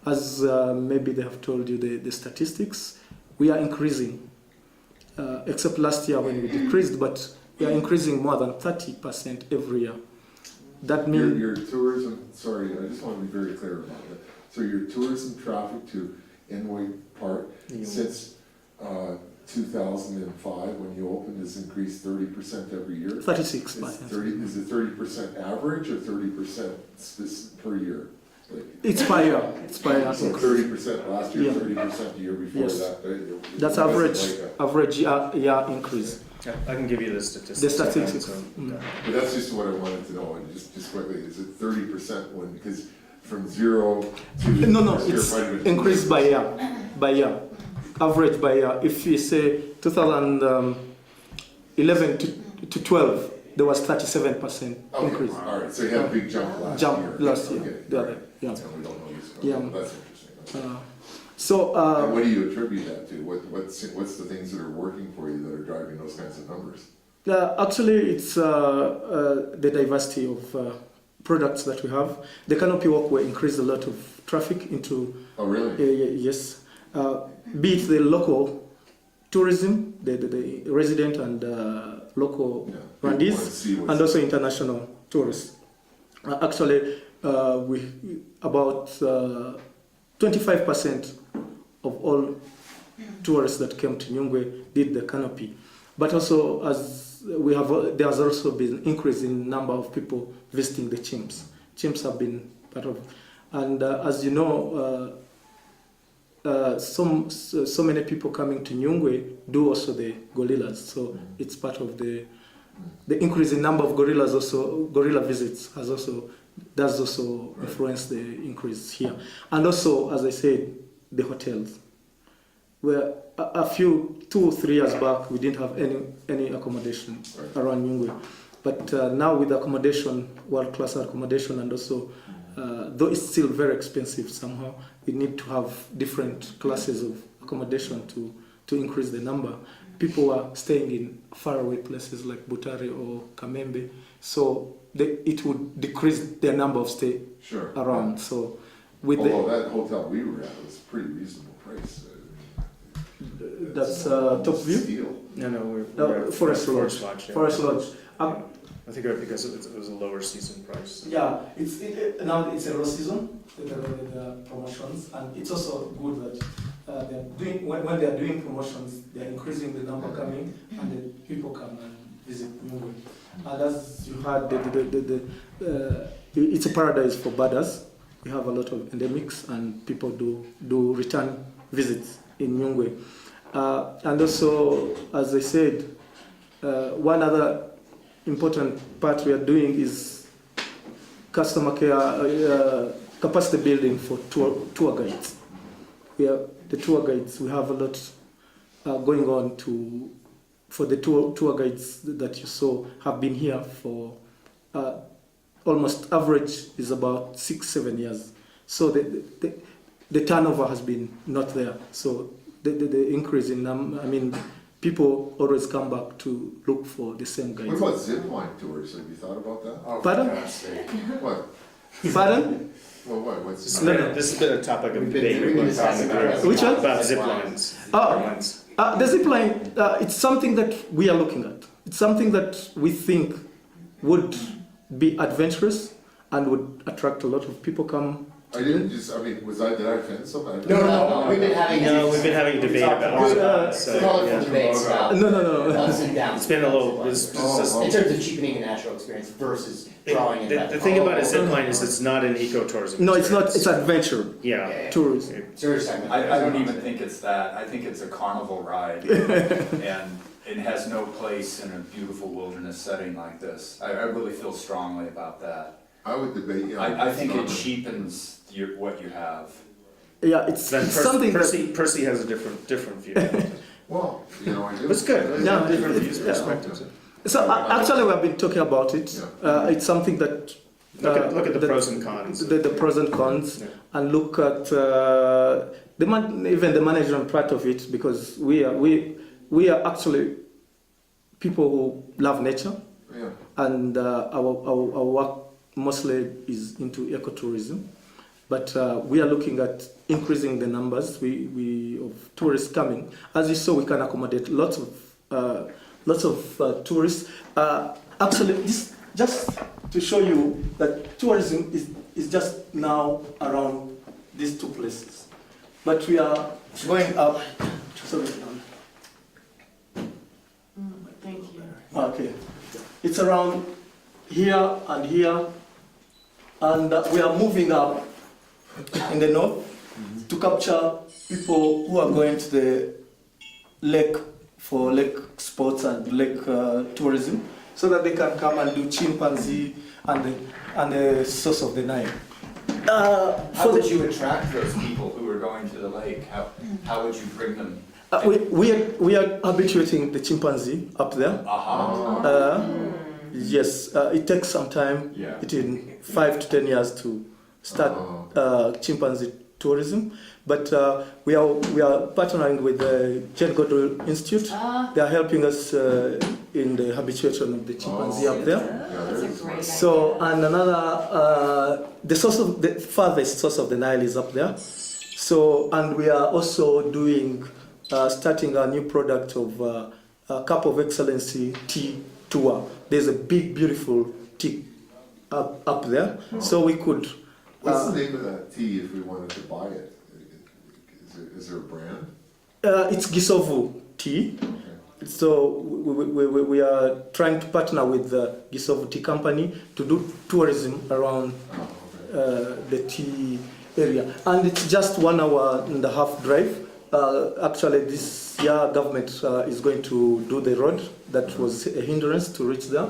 as maybe they have told you the statistics, we are increasing, except last year when we decreased, but we are increasing more than 30% every year. That means your tourism, sorry, I just want to be very clear about that. So your tourism traffic to Nyungwe Park since 2005 when you opened has increased 30% every year? 36%. Is it 30% average or 30% per year? Like, it's per year. It's per year. So 30% last year, Yeah. 30% the year before Yes. that. That's average year increase. Yeah, I can give you the statistics. The statistics. But that's just what I wanted to know. And just quickly, is it 30% when, because from 0 to No, it's increased by year. By year. Average by year. If you say 2011 to 12, there was 37% increase. All right, so you had a big jump last year. Last year. Okay. Yeah. So we don't know this. Yeah. That's interesting. Okay. And what do you attribute that to? What's the things that are working for you that are driving those kinds of numbers? Actually, it's the diversity of products that we have. The canopy walkway increased a lot of traffic into. Oh, really? Yes. Be it the local tourism, the resident and local Rwandese, and also international tourists. Actually, we about 25% of all tourists that came to Nyungwe did the canopy. But also, as we have, there has also been increase in number of people visiting the chimps. Chimps have been part of, and as you know, so many people coming to Nyungwe do also the gorillas. So it's part of the increase in number of gorillas. Also, gorilla visits does also influence the increase here. And also, as I said, the hotels. Where a few 2 or 3 years back, we didn't have any accommodation around Nyungwe. But now with accommodation, world-class accommodation, and also, though it's still very expensive somehow, we need to have different classes of accommodation to increase the number. People are staying in faraway places like Butare or Kamembe, so it would decrease their number of stay around. So, although that hotel we were at was pretty reasonable price. That's Top View? Steel. No, we're Forest Lodge. Forest Lodge. I think because it was a lower season price. Yeah, now it's a low season with the promotions, and it's also good that they're doing when they are doing promotions, they're increasing the number coming, and the people come and visit Nyungwe. And as you heard, it's a paradise for birders. We have a lot of endemics, and people do return visits in Nyungwe. And also, as I said, one other important part we are doing is customer care, capacity building for tour guides. The tour guides, we have a lot going on for the tour guides that you saw have been here for almost average is about 6-7 years. So the turnover has been not there. So the increase in people always come back to look for the same guides. What about zipline tours? Have you thought about that? Oh, Pardon? What? Pardon? Well, what? What's This has been a topic of debate. Which one? About zip lines. The zip line, it's something that we are looking at. It's something that we think would be adventurous and would attract a lot of people come. Did I offend somebody? No. We've been having a debate about it. Colorful debates about No. ups and downs. It's been a little. In terms of cheapening a natural experience versus drawing it. The thing about a zip line is it's not an ecotourism. No, it's not. It's adventure. Yeah. Tourism. I don't even think it's that. I think it's a carnival ride, and it has no place in a beautiful wilderness setting like this. I really feel strongly about that. I would debate. I think it cheapens what you have. Yeah, it's something. Percy has a different view. Well, I do. It's good. Yeah, different views, perspectives. So actually, we have been talking about it. It's something that look at the pros and cons. The pros and cons, and look at even the management part of it, because we are actually people who love nature, and our work mostly is into ecotourism. But we are looking at increasing the numbers of tourists coming. As you saw, we can accommodate lots of tourists. Actually, this just to show you that tourism is just now around these two places. But we are going up. Sorry. Thank you. Okay. It's around here and here. And we are moving up in the north to capture people who are going to the lake for lake sports and lake tourism, so that they can come and do chimpanzee and the source of the Nile. How would you attract those people who are going to the lake? How would you bring them? We are habituating the chimpanzee up there. Yes, it takes some time, Yeah. between 5 to 10 years to start chimpanzee tourism. But we are partnering with the Jane Goodall Institute. They are helping us in the habituation of the chimpanzee up there. That's a great idea. So, and another, the farthest source of the Nile is up there. So, and we are also doing, starting a new product of a Cup of Excellency tea tour. There's a big, beautiful tea up there. So we could. What's the name of that tea if we wanted to buy it? Is there a brand? It's Gisovu tea. Okay. So we are trying to partner with the Gisovu tea company to do tourism around the tea area. And it's just 1 hour and a half drive. Actually, this year government is going to do the road that was a hindrance to reach there.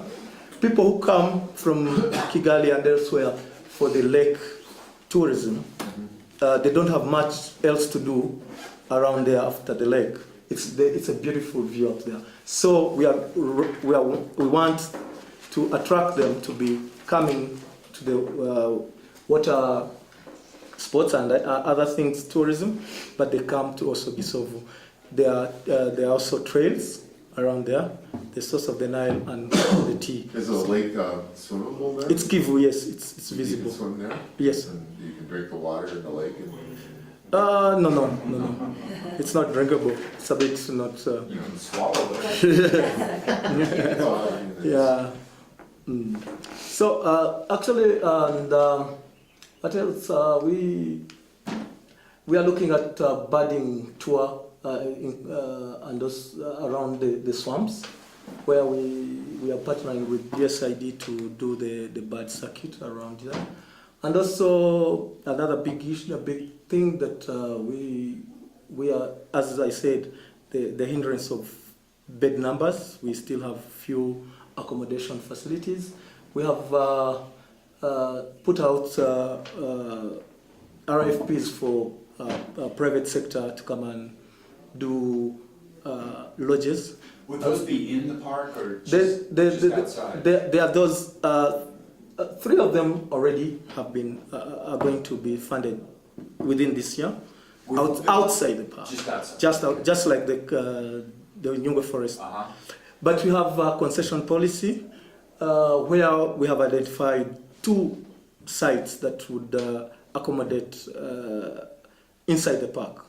People who come from Kigali and elsewhere for the lake tourism, they don't have much else to do around there after the lake. It's a beautiful view up there. So we want to attract them to be coming to the water sports and other things, tourism, but they come to also Gisovu. There are also trails around there, the source of the Nile and the tea. Is the lake swimmable there? It's Kivu, yes, it's You visible. can swim there? Yes. And you can drink the water in the lake? No. It's not drinkable. It's a bit not. You can swallow it. Yeah. So actually, and what else? We are looking at birding tour and those around the swamps, where we are partnering with DSID to do the bird circuit around there. And also another big issue, a big thing that we are, as I said, the hindrance of bed numbers. We still have few accommodation facilities. We have put out RFPs for private sector to come and do lodges. Would those be in the park or just outside? There are those. 3 of them already have been are going to be funded within this year, outside the park. Just outside. Just like the Nyungwe Forest. Uh-huh. But we have a concession policy where we have identified 2 sites that would accommodate inside the park.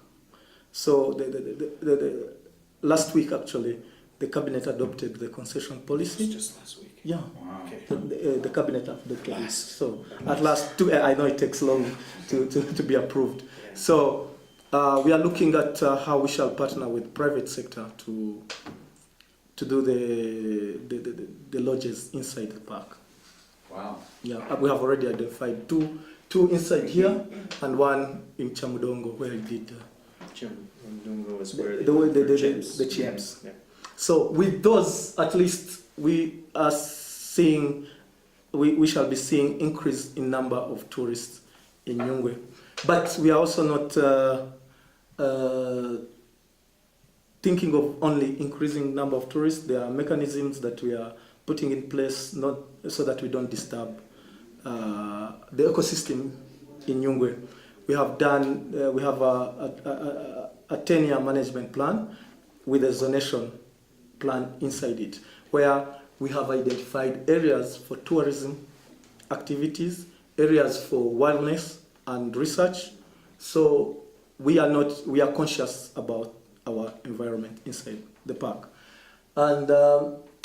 So the last week actually, the cabinet adopted the concession policy. Just last week. Yeah. Wow. Okay. The cabinet adopted it. So at last, I know it takes long to be approved. So we are looking at how we shall partner with private sector to do the lodges inside the park. Wow. Yeah, we have already identified two inside here and 1 in Chamudongo where we did Jim Ndungo was where the chimps. Yeah. So with those, at least we are seeing, we shall be seeing increase in number of tourists in Nyungwe. But we are also not thinking of only increasing number of tourists. There are mechanisms that we are putting in place, not so that we don't disturb the ecosystem in Nyungwe. We have done, we have a 10-year management plan with a zonation plan inside it, where we have identified areas for tourism activities, areas for wildness, and research. So we are conscious about our environment inside the park. And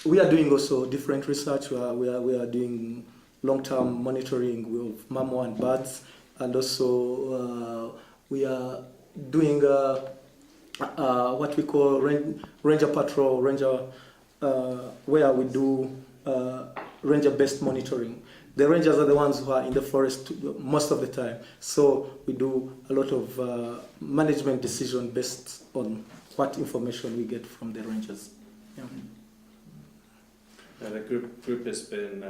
we are doing also different research. We are doing long-term monitoring of mammal and birds, and also we are doing what we call ranger patrol, where we do ranger-based monitoring. The rangers are the ones who are in the forest most of the time, so we do a lot of management decision based on what information we get from the rangers. Yeah. The group has been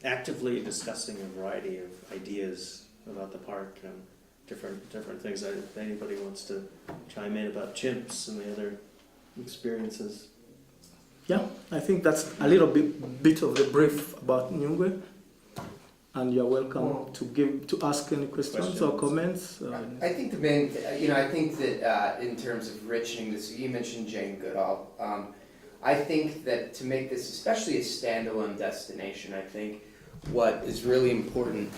actively discussing a variety of ideas about the park and different things. If anybody wants to chime in about chimps and the other experiences. Yeah, I think that's a little bit of the brief about Nyungwe, and you're welcome to ask any questions or comments. I think the main, I think that in terms of richening this, you mentioned Jane Goodall. I think that to make this, especially a standalone destination, I think what is really important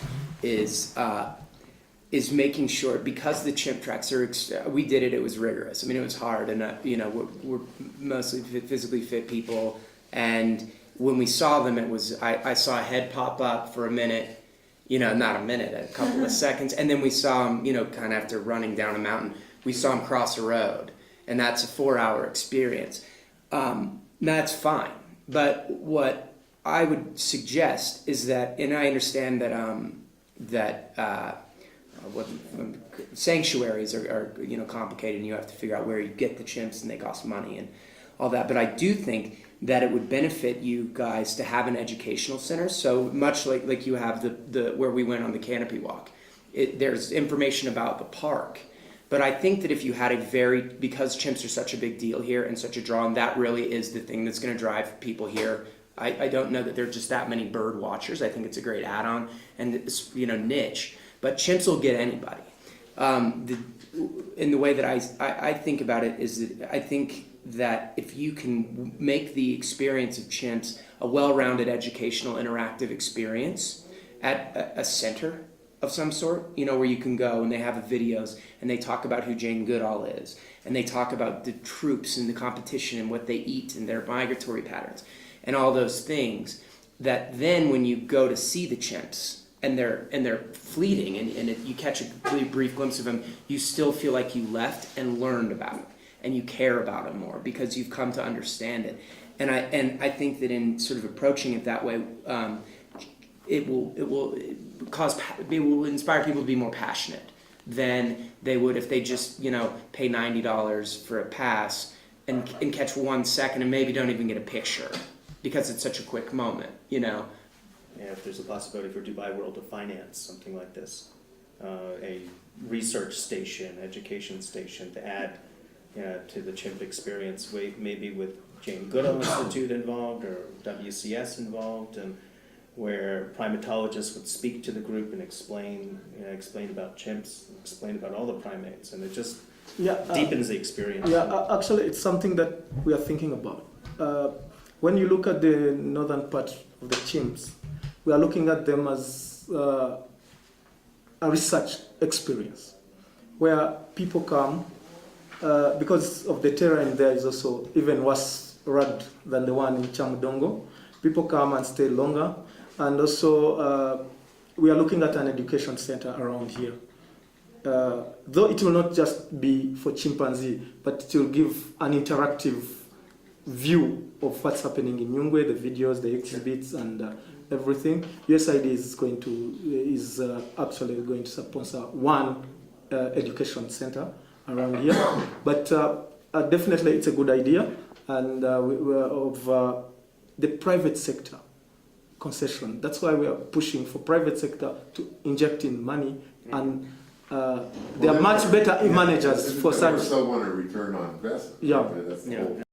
is making sure, because the chimp tracks are, we did it, it was rigorous. I mean, it was hard, and we're mostly physically fit people, and when we saw them, it was, I saw a head pop up for a minute, not a minute, a couple of seconds, and then we saw him, kind of after running down a mountain, we saw him cross a road, and that's a 4-hour experience. That's fine, but what I would suggest is that, and I understand that sanctuaries are complicated, and you have to figure out where you get the chimps, and they cost money and all that. But I do think that it would benefit you guys to have an educational center. So much like you have the where we went on the canopy walk, there's information about the park. But I think that if you had because chimps are such a big deal here and such a draw, and that really is the thing that's going to drive people here. I don't know that there are just that many bird watchers. I think it's a great add-on and it's, niche. But chimps will get anybody. In the way that I think about it is that I think that if you can make the experience of chimps a well-rounded educational interactive experience at a center of some sort, where you can go and they have videos and they talk about who Jane Goodall is, and they talk about the troops and the competition and what they eat and their migratory patterns and all those things, that then when you go to see the chimps and they're fleeting and if you catch a really brief glimpse of them, you still feel like you left and learned about it and you care about them more because you've come to understand it. And I think that in sort of approaching it that way, it will inspire people to be more passionate than they would if they just pay $90 for a pass and catch 1 second and maybe don't even get a picture because it's such a quick moment. Yeah, if there's a possibility for Dubai World to finance something like this, a research station, education station to add to the chimp experience, maybe with Jane Goodall Institute involved or WCS involved, and where primatologists would speak to the group and explain about chimps, explain about all the primates, and it just deepens the experience. Yeah, actually, it's something that we are thinking about. When you look at the northern part of the chimps, we are looking at them as a research experience, where people come, because of the terrain there is also even worse rugged than the one in Chamudongo. People come and stay longer. And also, we are looking at an education center around here. Though it will not just be for chimpanzee, but it will give an interactive view of what's happening in Nyungwe, the videos, the exhibits, and everything. USAID is actually going to sponsor one education center around here. But definitely, it's a good idea, and the private sector concession. That's why we are pushing for private sector to inject in money, and they are much better managers for such. They still want a return on investment. Yeah. That's the whole